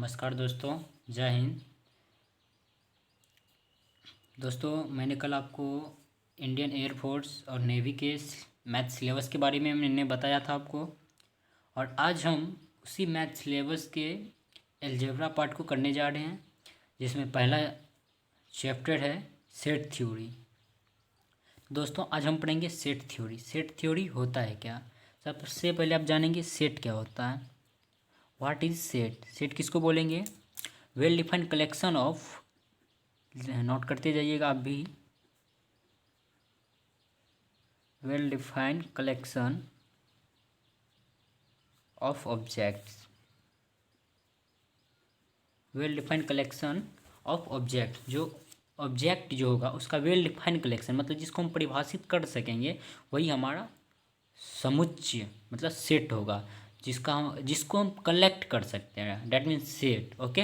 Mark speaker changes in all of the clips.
Speaker 1: नमस्कार दोस्तों, जय हिंद। दोस्तों, मैंने कल आपको इंडियन एयरफोर्स और नेवी के मैथ सिलेबस के बारे में मैंने बताया था आपको। और आज हम उसी मैथ सिलेबस के अलजेब्रा पार्ट को करने जा रहे हैं, जिसमें पहला चैप्टर है सेट थ्योरी। दोस्तों, आज हम पढ़ेंगे सेट थ्योरी। सेट थ्योरी होता है क्या? सबसे पहले आप जानेंगे सेट क्या होता है। What is set? सेट किसको बोलेंगे? Well defined collection of, note करते जाइएगा आप भी, well defined collection of objects. Well defined collection of object, जो ऑब्जेक्ट जो होगा उसका वेल डिफाइंड कलेक्शन मतलब जिसको हम परिभाषित कर सकेंगे, वही हमारा समुच्चय मतलब सेट होगा, जिसको हम कलेक्ट कर सकते हैं। That means set. ओके,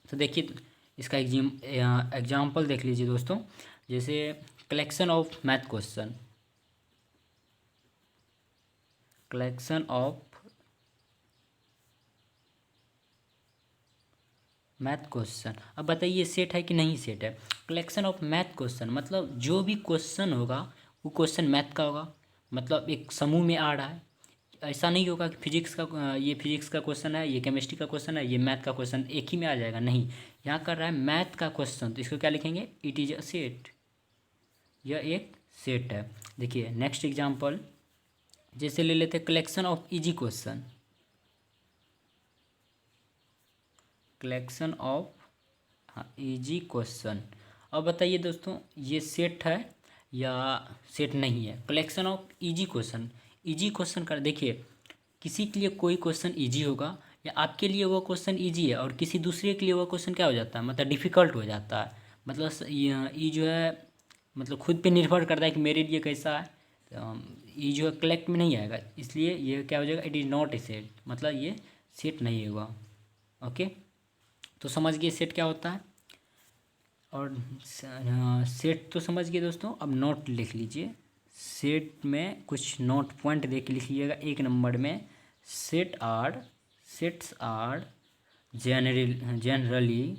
Speaker 1: तो देखिए इसका एग्जाम्पल देख लीजिए दोस्तों। जैसे collection of math question, collection of math question. अब बताइए सेट है कि नहीं सेट है? कलेक्शन ऑफ मैथ क्वेश्चन मतलब जो भी क्वेश्चन होगा वो क्वेश्चन मैथ का होगा, मतलब एक समूह में आ रहा है। ऐसा नहीं होगा कि ये फिजिक्स का क्वेश्चन है, ये केमिस्ट्री का क्वेश्चन है, ये मैथ का क्वेश्चन एक ही में आ जाएगा। नहीं, यहाँ कर रहा है मैथ का क्वेश्चन, तो इसको क्या लिखेंगे? It is a set. यह एक सेट है। देखिए नेक्स्ट एग्जाम्पल, जैसे ले लेते हैं collection of easy question. Collection of, हाँ, इजी क्वेश्चन। अब बताइए दोस्तों, ये सेट है या सेट नहीं है? Collection of easy question, easy question कर देखिए, किसी के लिए कोई क्वेश्चन इजी होगा या आपके लिए वो क्वेश्चन इजी है और किसी दूसरे के लिए वो क्वेश्चन क्या हो जाता है, मतलब डिफ़िकल्ट हो जाता है। मतलब ये जो है मतलब खुद पे निर्भर करता है कि मेरे लिए कैसा है। ये जो है कलेक्ट में नहीं आएगा, इसलिए ये क्या हो जाएगा? It is not a set, मतलब ये सेट नहीं होगा। ओके, तो समझ गए सेट क्या होता है। और सेट तो समझ गए दोस्तों। अब नोट लिख लीजिए। सेट में कुछ नोट पॉइंट दे के लिख लीजिएगा। एक नंबर में, sets are generally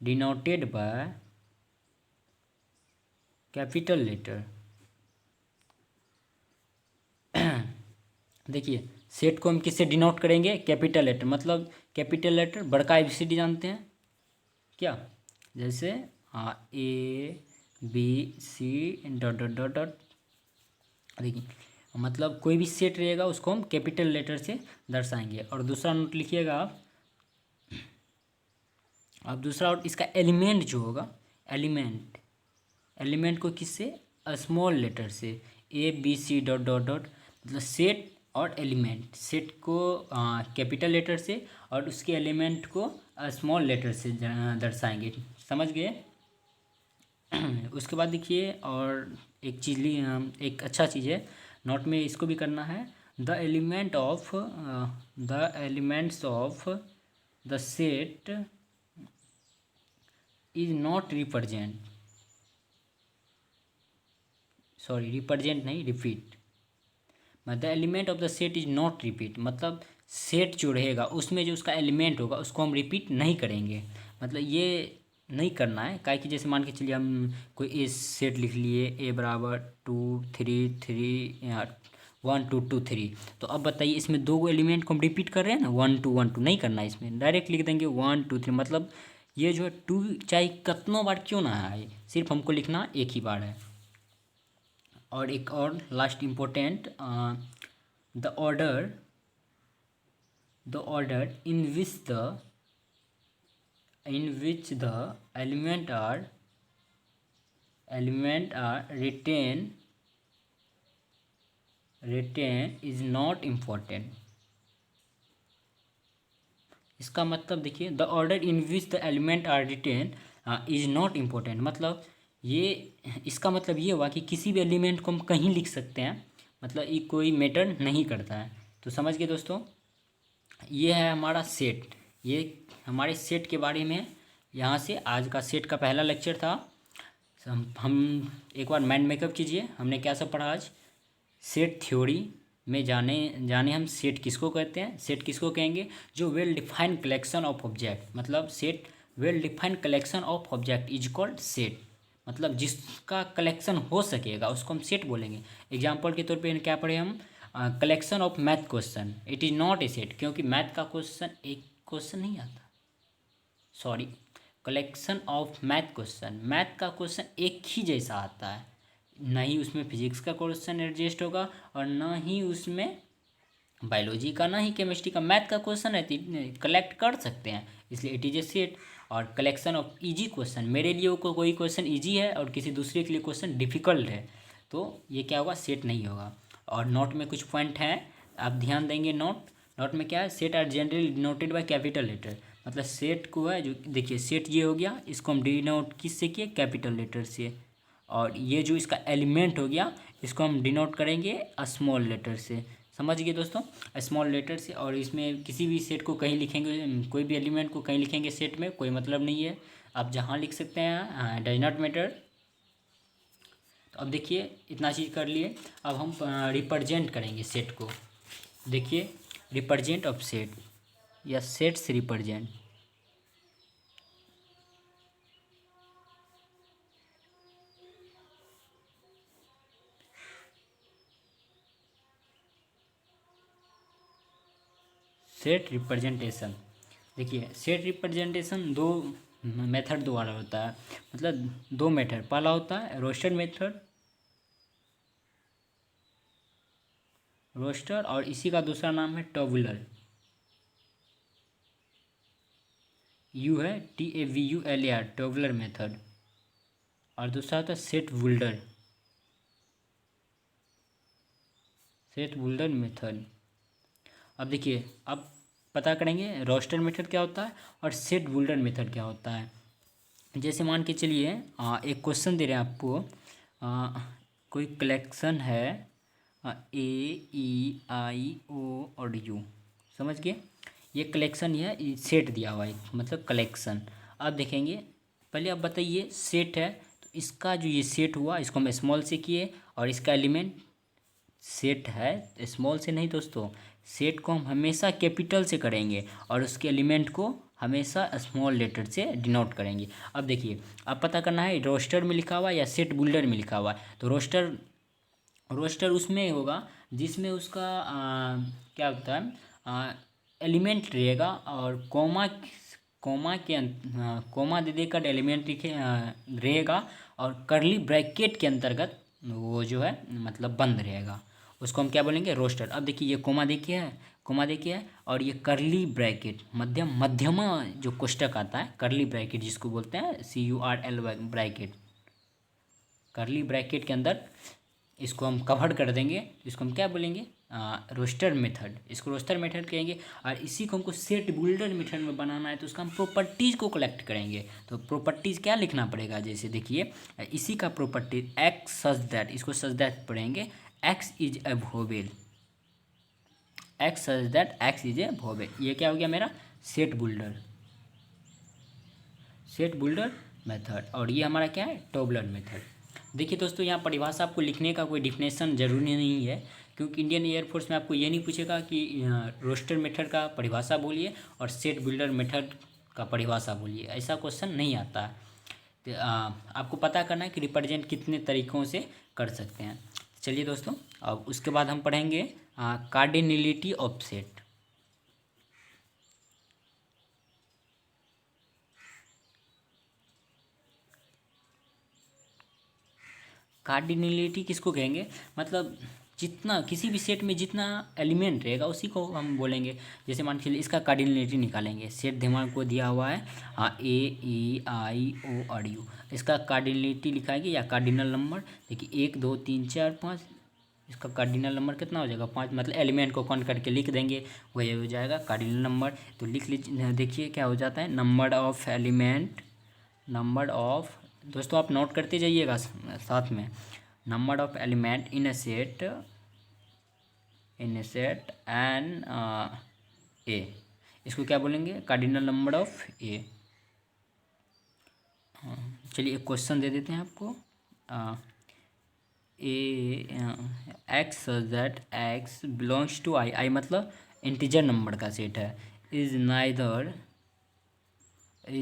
Speaker 1: denoted by capital letter. देखिए सेट को हम किससे डिनोट करेंगे? Capital letter. मतलब कैपिटल लेटर बड़का ABCD जानते हैं क्या? जैसे हाँ, ABC dot dot dot dot. देखिए मतलब कोई भी सेट रहेगा उसको हम कैपिटल लेटर से दर्शाएंगे। और दूसरा नोट लिखिएगा आप। अब दूसरा और इसका एलिमेंट जो होगा, एलिमेंट को किससे? स्मॉल लेटर से, ABC डॉट डॉट डॉट। मतलब सेट और एलिमेंट, सेट को कैपिटल लेटर से और उसके एलिमेंट को स्मॉल लेटर से दर्शाएंगे। समझ गए? उसके बाद देखिए, और एक चीज़ एक अच्छा चीज़ है, नोट में इसको भी करना है। The elements of the set is not represent नहीं, repeat. The element of the set is not repeat, मतलब सेट जो रहेगा उसमें जो उसका एलिमेंट होगा उसको हम रिपीट नहीं करेंगे। मतलब ये नहीं करना है, काहे कि जैसे मान के चलिए हम कोई ए सेट लिख लिए, A बराबर 2 3 3 1 2 2 3। तो अब बताइए इसमें दो गो एलिमेंट को हम रिपीट कर रहे हैं ना, 1 2 1 2 नहीं करना है, इसमें डायरेक्ट लिख देंगे 1 2 3। मतलब ये जो है 2 चाहे कितनों बार क्यों ना आए, सिर्फ हमको लिखना एक ही बार है। और एक और last important, the order in which the element are written is not important. इसका मतलब देखिए, the order in which the element are written is not important. मतलब ये, इसका मतलब ये हुआ कि किसी भी एलिमेंट को हम कहीं लिख सकते हैं, मतलब ये कोई मैटर नहीं करता है। तो समझ गए दोस्तों, ये है हमारा सेट। ये हमारे सेट के बारे में, यहाँ से आज का सेट का पहला लेक्चर था। हम एक बार माइंड मेकअप कीजिए, हमने क्या सब पढ़ा आज? सेट थ्योरी, में जाने जाने हम सेट किसको कहते हैं? सेट किसको कहेंगे? जो well defined collection of object, मतलब set well defined collection of object is called set. मतलब जिसका कलेक्शन हो सकेगा उसको हम सेट बोलेंगे। एग्जाम्पल के तौर पे क्या पढ़े हम? Collection of math question, it is not a set, क्योंकि मैथ का क्वेश्चन एक क्वेश्चन नहीं आता। Sorry, collection of math question, math का क्वेश्चन एक ही जैसा आता है, न ही उसमें फिजिक्स का क्वेश्चन एडजस्ट होगा और न ही उसमें बायोलॉजी का, ना ही केमिस्ट्री का। मैथ का क्वेश्चन है कलेक्ट कर सकते हैं, इसलिए इट इज ए सेट। और कलेक्शन ऑफ इजी क्वेश्चन, मेरे लिए कोई क्वेश्चन इजी है और किसी दूसरे के लिए क्वेश्चन डिफिकल्ट है, तो ये क्या होगा? सेट नहीं होगा। और नोट में कुछ पॉइंट हैं, आप ध्यान देंगे। नोट में क्या है? Set are generally denoted by capital letter. मतलब सेट को है जो, देखिए सेट ये हो गया, इसको हम डिनोट किससे किए? कैपिटल लेटर से। और ये जो इसका एलिमेंट हो गया, इसको हम डिनोट करेंगे स्मॉल लेटर से। समझ गए दोस्तों? स्मॉल लेटर से। और इसमें किसी भी सेट को कहीं लिखेंगे, कोई भी एलिमेंट को कहीं लिखेंगे सेट में, कोई मतलब नहीं है, आप जहाँ लिख सकते हैं, डज नॉट मैटर। तो अब देखिए इतना चीज़ कर लिए, अब हम रिप्रेजेंट करेंगे सेट को। देखिए रिप्रेजेंट ऑफ सेट या सेट्स रिप्रेजेंट। सेट रिप्रेजेंटेशन, देखिए सेट रिप्रेजेंटेशन दो मेथड द्वारा होता है, मतलब दो मेथड। पहला होता है रोस्टर मेथड, रोस्टर, और इसी का दूसरा नाम है टॉबुलर। यू है TAVULAR, टॉबुलर मेथड। और दूसरा होता है set builder, set builder method. अब देखिए, अब पता करेंगे रोस्टर मेथड क्या होता है और सेट बुल्डर मेथड क्या होता है। जैसे मान के चलिए एक क्वेश्चन दे रहे हैं आपको, कोई कलेक्शन है AEIO और U, समझ गए? ये कलेक्शन है, सेट दिया हुआ है, मतलब कलेक्शन। अब देखेंगे, पहले आप बताइए सेट है, तो इसका जो ये सेट हुआ इसको हम स्मॉल से किए, और इसका एलिमेंट सेट है स्मॉल से नहीं दोस्तों, सेट को हम हमेशा कैपिटल से करेंगे और उसके एलिमेंट को हमेशा स्मॉल लेटर से डिनोट करेंगे। अब देखिए, अब पता करना है रोस्टर में लिखा हुआ है या सेट बुल्डर में लिखा हुआ है। तो रोस्टर, रोस्टर उसमें होगा जिसमें उसका क्या होता है, एलिमेंट रहेगा और कोमा दे देकर एलिमेंट लिखे रहेगा, और करली ब्रैकेट के अंतर्गत वो जो है मतलब बंद रहेगा, उसको हम क्या बोलेंगे? रोस्टर। अब देखिए ये कोमा देखिए है, कोमा देखिए है, और ये करली ब्रैकेट, मध्यमा जो कोष्टक आता है, करली ब्रैकेट जिसको बोलते हैं CURL ब्रैकेट, करली ब्रैकेट के अंदर इसको हम कवर कर देंगे, इसको हम क्या बोलेंगे? रोस्टर मेथड, इसको रोस्टर मेथड कहेंगे। और इसी को हमको सेट बुल्डर मेथड में बनाना है, तो उसका हम प्रॉपर्टीज़ को कलेक्ट करेंगे। तो प्रॉपर्टीज़ क्या लिखना पड़ेगा? जैसे देखिए इसी का प्रॉपर्टीज एक्स सच दैट, इसको सच दैट पढ़ेंगे, x is A vowel, x such that x is A vowel. ये क्या हो गया मेरा? Set builder, set builder method. और ये हमारा क्या है? टॉबुलर मेथड। देखिए दोस्तों, यहाँ परिभाषा आपको लिखने का कोई डिफिनेशन जरूरी नहीं है, क्योंकि इंडियन एयरफोर्स में आपको ये नहीं पूछेगा कि रोस्टर मेथड का परिभाषा बोलिए और सेट बिल्डर मेथड का परिभाषा बोलिए, ऐसा क्वेश्चन नहीं आता है। तो आपको पता करना है कि रिप्रेजेंट कितने तरीक़ों से कर सकते हैं। चलिए दोस्तों, अब उसके बाद हम पढ़ेंगे कार्डिनलिटी ऑफ सेट। कार्डिनलिटी किसको कहेंगे? मतलब जितना किसी भी सेट में जितना एलिमेंट रहेगा उसी को हम बोलेंगे। जैसे मान के चलिए इसका कार्डिनलिटी निकालेंगे, सेट दिमाग को दिया हुआ है AEIO और U, इसका कार्डिनलिटी लिखाएंगे या कार्डिनल नंबर। देखिए 1 2 3 4 5, इसका कार्डिनल नंबर कितना हो जाएगा? 5, मतलब एलिमेंट को काउंट करके लिख देंगे, वही हो जाएगा कार्डिनल नंबर। तो लिख लीजिए, देखिए क्या हो जाता है, number of element, number of, दोस्तों आप नोट करते जाइएगा साथ में, number of element in a set n A, इसको क्या बोलेंगे? Cardinal number of A. चलिए एक क्वेश्चन दे देते हैं आपको, x such that x belongs to I, I मतलब इंटीजर नंबर का सेट है, is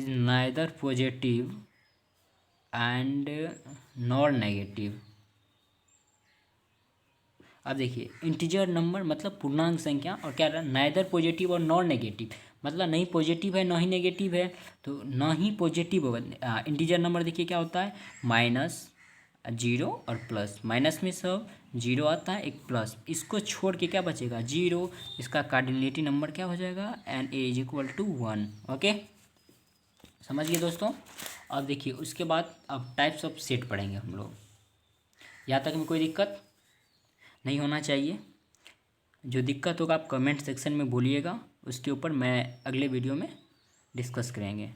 Speaker 1: neither positive and nor negative. अब देखिए इंटीजर नंबर मतलब पूर्णांक संख्या, और क्या रहा नाइदर पॉजिटिव और नॉर नेगेटिव, मतलब नहीं पॉजिटिव है ना ही नेगेटिव है, तो ना ही पॉजिटिव होगा। इंटीजर नंबर देखिए क्या होता है, माइनस, जीरो और प्लस, माइनस में सब जीरो आता है, एक प्लस, इसको छोड़ के क्या बचेगा, जीरो, इसका कार्डिनलिटी नंबर क्या हो जाएगा, n A is equal to 1। Okay, समझ गए दोस्तों। अब देखिए उसके बाद अब टाइप्स ऑफ सेट पढ़ेंगे हम लोग। यहाँ तक में कोई दिक्कत नहीं होना चाहिए। जो दिक्कत होगा आप कमेंट सेक्शन में बोलिएगा, उसके ऊपर मैं अगले वीडियो में डिस्कस करेंगे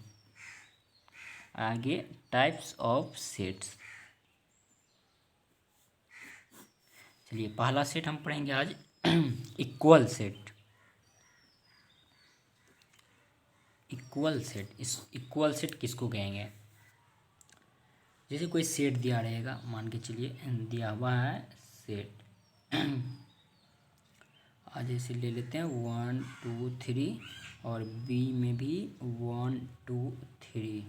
Speaker 1: आगे टाइप्स ऑफ सेट्स। चलिए पहला सेट हम पढ़ेंगे आज इक्वल सेट। इक्वल सेट, इस इक्वल सेट किसको कहेंगे, जैसे कोई सेट दिया रहेगा, मान के चलिए दिया हुआ है सेट आज जैसे ले लेते हैं 1 2 3 और बी में भी 1 2 3,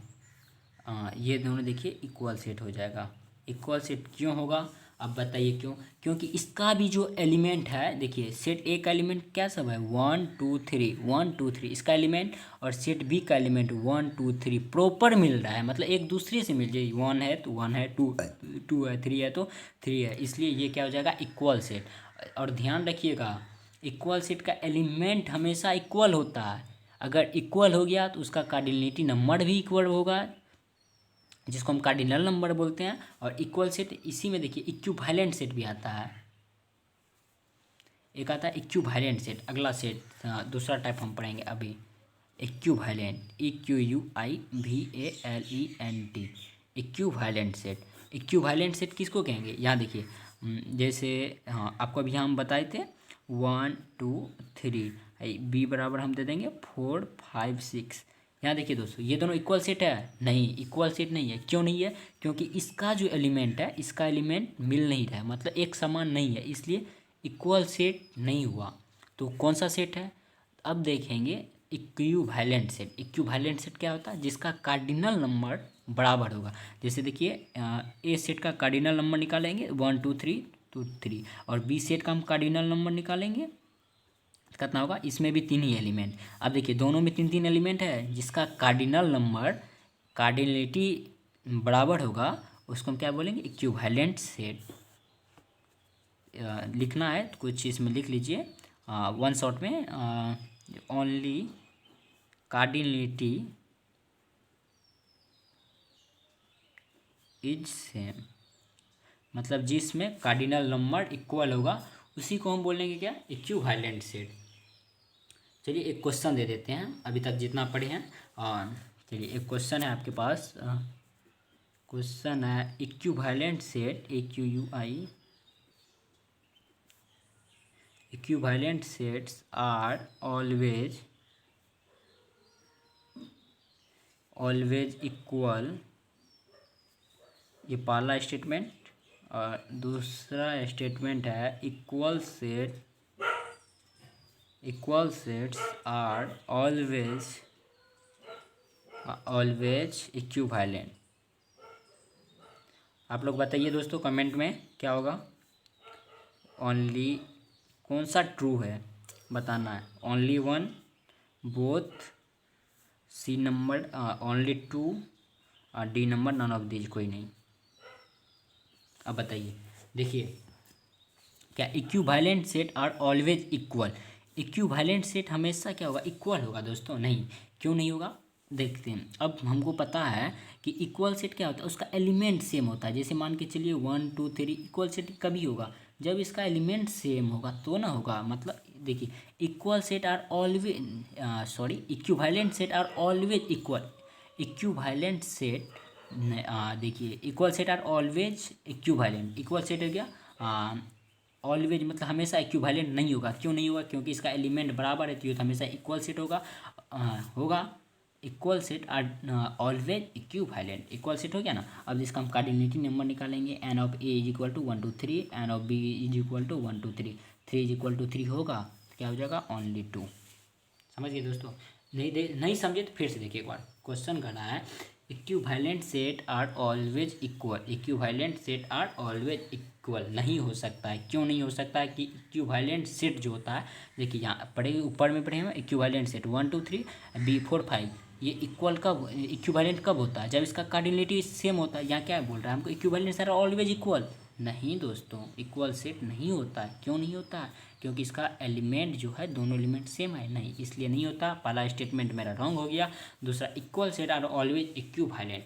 Speaker 1: ये दोनों देखिए इक्वल सेट हो जाएगा। इक्वल सेट क्यों होगा, अब बताइए क्यों, क्योंकि इसका भी जो एलिमेंट है, देखिए सेट ए का एलिमेंट क्या सब है, 1 2 3, 1 2 3 इसका एलिमेंट, और सेट बी का एलिमेंट 1 2 3 प्रॉपर मिल रहा है, मतलब एक दूसरे से मिल जाए, 1 है तो 1 है, 2 है, 3 है तो 3 है, इसलिए ये क्या हो जाएगा इक्वल सेट। और ध्यान रखिएगा इक्वल सेट का एलिमेंट हमेशा इक्वल होता है, अगर इक्वल हो गया तो उसका कार्डिनलिटी नंबर भी इक्वल होगा, जिसको हम कार्डिनल नंबर बोलते हैं। और इक्वल सेट इसी में देखिए इक्विवेलेंट सेट भी आता है, एक आता है इक्विवेलेंट सेट। अगला सेट दूसरा टाइप हम पढ़ेंगे अभी, equivalent, EQUIVALENT, equivalent set. Equivalent set किसको कहेंगे, यहाँ देखिए जैसे हाँ आपको अभी हम बताए थे 1 2 3, बी बराबर हम दे देंगे 4 5 6। यहाँ देखिए दोस्तों ये दोनों इक्वल सेट है, नहीं इक्वल सेट नहीं है, क्यों नहीं है, क्योंकि इसका जो एलिमेंट है इसका एलिमेंट मिल नहीं रहा है, मतलब एक समान नहीं है, इसलिए इक्वल सेट नहीं हुआ। तो कौन सा सेट है, अब देखेंगे इक्विवेलेंट सेट। इक्विवेलेंट सेट क्या होता है, जिसका कार्डिनल नंबर बराबर होगा। जैसे देखिए ए सेट का कार्डिनल नंबर निकालेंगे 1 2 3 2 3, और बी सेट का हम कार्डिनल नंबर निकालेंगे, कितना होगा, इसमें भी 3 ही एलिमेंट। अब देखिए दोनों में 3 3 एलिमेंट है, जिसका कार्डिनल नंबर कार्डिनलिटी बराबर होगा उसको हम क्या बोलेंगे, इक्विवेलेंट सेट। लिखना है तो कुछ इसमें लिख लीजिए वन शॉट में, ओनली कार्डिनलिटी इज सेम, मतलब जिसमें कार्डिनल नंबर इक्वल होगा उसी को हम बोलेंगे क्या, इक्विवेलेंट सेट। चलिए एक क्वेश्चन दे देते हैं अभी तक जितना पढ़े हैं, और चलिए एक क्वेश्चन है आपके पास, क्वेश्चन है equivalent set equivalent sets are always equal, ये पहला स्टेटमेंट। और दूसरा स्टेटमेंट है equal sets are always equivalent. आप लोग बताइए दोस्तों कमेंट में क्या होगा, ओनली कौन सा ट्रू है बताना है, only 1, both, C number only 2, D number none of these कोई नहीं। अब बताइए, देखिए क्या equivalent set are always equal, equivalent set हमेशा क्या होगा, इक्वल होगा दोस्तों, नहीं, क्यों नहीं होगा देखते हैं। अब हमको पता है कि इक्वल सेट क्या होता है, उसका एलिमेंट सेम होता है, जैसे मान के चलिए 1 2 3, इक्वल सेट कभी होगा जब इसका एलिमेंट सेम होगा तो ना होगा, मतलब देखिए equal set are always equivalent set are always equal, equivalent set देखिए equal set are always equivalent, equal set हो गया ऑलवेज मतलब हमेशा इक्विवेलेंट नहीं होगा, क्यों नहीं होगा, क्योंकि इसका एलिमेंट बराबर है, तो ये तो हमेशा इक्वल सेट होगा। Equal set are always equivalent. Equal set हो गया ना। अब जिसका हम कार्डिनलिटी नंबर निकालेंगे, n of A is equal to 1 2 3, n of B is equal to 1 2 3, 3 is equal to 3 होगा तो क्या हो जाएगा, ओनली 2। समझ गए दोस्तों। नहीं समझे तो फिर से देखिए एक बार। क्वेश्चन करना है, equivalent set are always equal. Equivalent set are always equal नहीं हो सकता है। क्यों नहीं हो सकता है कि इक्विवेलेंट सेट जो होता है, देखिए यहाँ पढ़े, ऊपर में पढ़े हैं इक्विवेलेंट सेट 1 2 3 बी 4 5, ये इक्वल कब, इक्विवेलेंट कब होता है, जब इसका कार्डिनलिटी सेम होता है। यहाँ क्या बोल रहा है हमको, equivalent set are always equal. नहीं दोस्तों, इक्वल सेट नहीं होता है। क्यों नहीं होता है, क्योंकि इसका एलिमेंट जो है दोनों एलिमेंट सेम है, नहीं, इसलिए नहीं होता। पहला स्टेटमेंट मेरा रॉन्ग हो गया। दूसरा, equal set are always equivalent.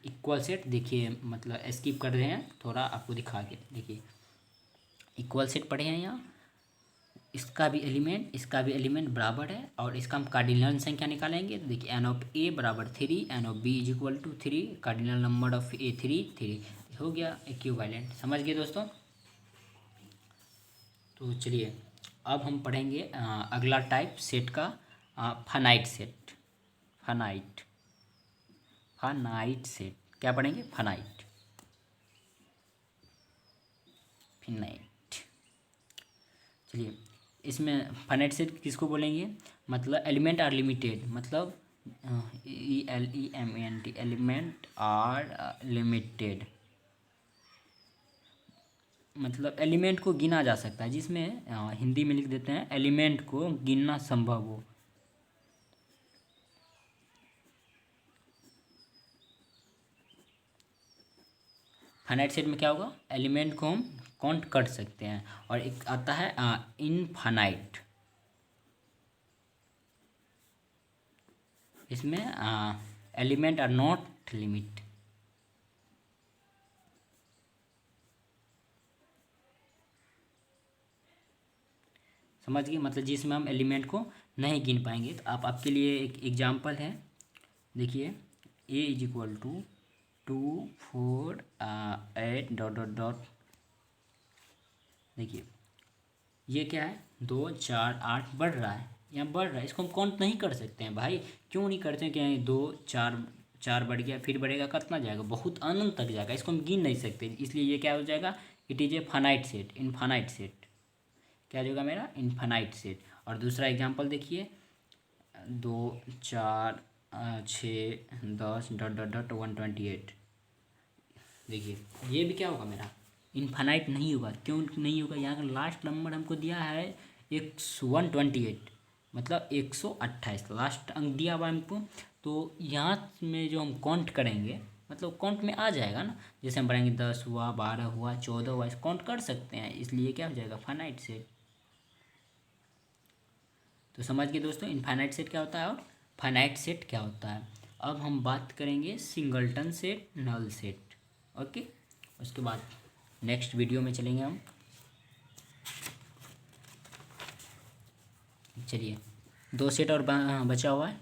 Speaker 1: Equal set देखिए, मतलब स्किप कर रहे हैं थोड़ा, आपको दिखा के देखिए। इक्वल सेट पढ़े हैं यहाँ, इसका भी एलिमेंट बराबर है, और इसका हम कार्डिनल संख्या निकालेंगे तो देखिए, एन ऑफ ए बराबर 3, n of B is equal to 3, cardinal number of A 3 हो गया इक्विवेलेंट। समझ गए दोस्तों। तो चलिए अब हम पढ़ेंगे अगला टाइप सेट का, फाइनाइट सेट। फाइनाइट सेट क्या पढ़ेंगे, फाइनाइट। चलिए, इसमें फाइनाइट सेट किसको बोलेंगे, मतलब एलिमेंट आर लिमिटेड, मतलब ELEMENT, एलिमेंट आर लिमिटेड, मतलब एलिमेंट को गिना जा सकता है, जिसमें हिंदी में लिख देते हैं एलिमेंट को गिनना संभव हो। फाइनाइट सेट में क्या होगा, एलिमेंट को हम काउंट कर सकते हैं। और एक आता है इनफाइनाइट, इसमें एलिमेंट आर नॉट लिमिट। समझ गए, मतलब जिसमें हम एलिमेंट को नहीं गिन पाएंगे। तो आपके लिए एक एग्जांपल है, देखिए, A is equal to 2 4 8 dot dot dot. देखिए ये क्या है, 2 4 8 बढ़ रहा है, यहाँ बढ़ रहा है, इसको हम काउंट नहीं कर सकते हैं भाई। क्यों नहीं करते हैं, क्या 2 4 4 बढ़ गया, फिर बढ़ेगा, कितना जाएगा, बहुत अनंत तक जाएगा, इसको हम गिन नहीं सकते। इसलिए ये क्या हो जाएगा, it is a finite set, infinite set. क्या होगा मेरा, इनफाइनाइट सेट। और दूसरा एग्जांपल देखिए, 2 4 6 10 डॉट डॉट डॉट 128। देखिए ये भी क्या होगा मेरा, इनफाइनाइट नहीं होगा। क्यों नहीं होगा, यहाँ का लास्ट नंबर हमको दिया है 128, मतलब 128 लास्ट अंक दिया हुआ हमको। तो यहाँ में जो हम काउंट करेंगे, मतलब काउंट में आ जाएगा ना, जैसे हम पढ़ेंगे 10 हुआ, 12 हुआ, 14 हुआ, इस काउंट कर सकते हैं, इसलिए क्या हो जाएगा, फाइनाइट सेट। तो समझ गए दोस्तों, इनफाइनाइट सेट क्या होता है और फाइनाइट सेट क्या होता है। अब हम बात करेंगे singleton set, null set. Okay, उसके बाद नेक्स्ट वीडियो में चलेंगे हम। चलिए, 2 सेट और बचा हुआ है।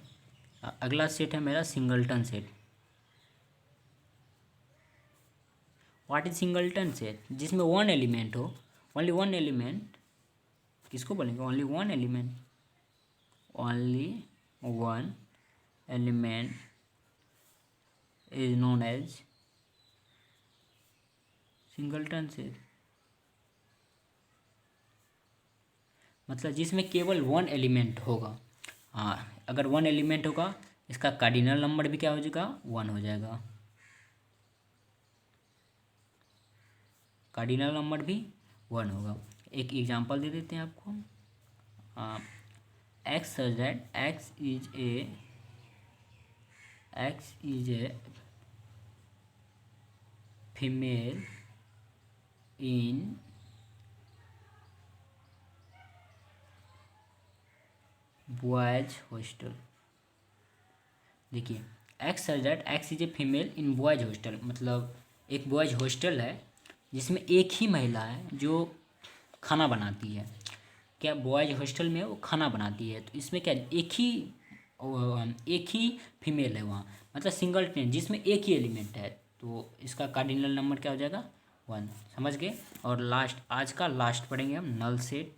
Speaker 1: अगला सेट है मेरा singleton set. What is singleton set, जिसमें वन एलिमेंट हो, ओनली वन एलिमेंट, किसको बोलेंगे, only one element, only one element is known as singleton set. मतलब जिसमें केवल वन एलिमेंट होगा। हाँ, अगर वन एलिमेंट होगा, इसका कार्डिनल नंबर भी क्या हो जाएगा, 1 हो जाएगा, कार्डिनल नंबर भी 1 होगा। एक एग्जांपल दे देते हैं आपको, x such that x is a female in boys hostel. देखिए, x such that x is a female in boys hostel, मतलब एक बॉयज हॉस्टल है जिसमें एक ही महिला है जो खाना बनाती है। क्या बॉयज हॉस्टल में वो खाना बनाती है, तो इसमें क्या एक ही फीमेल है वहाँ, मतलब सिंगल टेन, जिसमें एक ही एलिमेंट है, तो इसका कार्डिनल नंबर क्या हो जाएगा, 1। समझ गए। और लास्ट, आज का लास्ट पढ़ेंगे हम, नल सेट।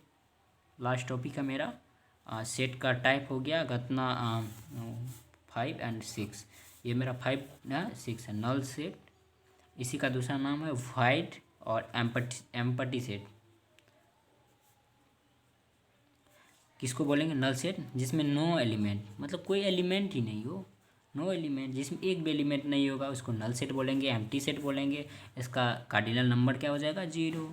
Speaker 1: लास्ट टॉपिक है मेरा, सेट का टाइप हो गया, घटना 5 एंड 6, ये मेरा 5 है 6 है, नल सेट। इसी का दूसरा नाम है वाइड और एम्पटी सेट। किसको बोलेंगे? नल सेट जिसमें नो एलिमेंट, मतलब कोई एलिमेंट ही नहीं हो, नो एलिमेंट, जिसमें एक भी एलिमेंट नहीं होगा उसको नल सेट बोलेंगे, एम्प्टी सेट बोलेंगे। इसका कार्डिनल नंबर क्या हो जाएगा? 0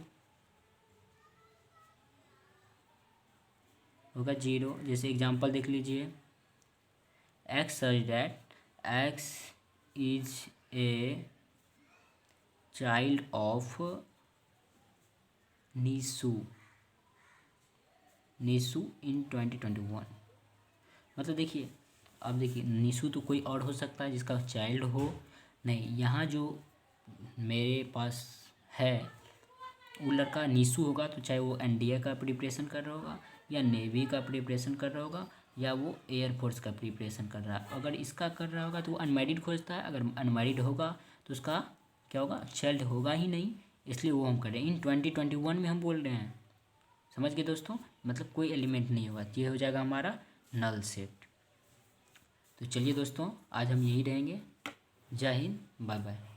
Speaker 1: होगा, 0। जैसे एग्जांपल देख लीजिए, x such that x is a child of Neesu in 2021। मतलब देखिए, अब देखिए नीसू तो कोई और हो सकता है जिसका चाइल्ड हो, नहीं, यहाँ जो मेरे पास है वो लड़का नीसू होगा, तो चाहे वो एनडीए का प्रिपरेशन कर रहा होगा या नेवी का प्रिपरेशन कर रहा होगा या वो एयरफोर्स का प्रिपरेशन कर रहा है। अगर इसका कर रहा होगा तो वो अनमैरिड खोजता है, अगर अनमैरिड होगा तो उसका क्या होगा? चाइल्ड होगा ही नहीं, इसलिए वो हम कर रहे हैं। इन 2021 में हम बोल रहे हैं, समझ गए दोस्तों? मतलब कोई एलिमेंट नहीं होगा, ये हो जाएगा हमारा नल सेट। तो चलिए दोस्तों, आज हम यही रहेंगे। जय हिंद, बाय बाय।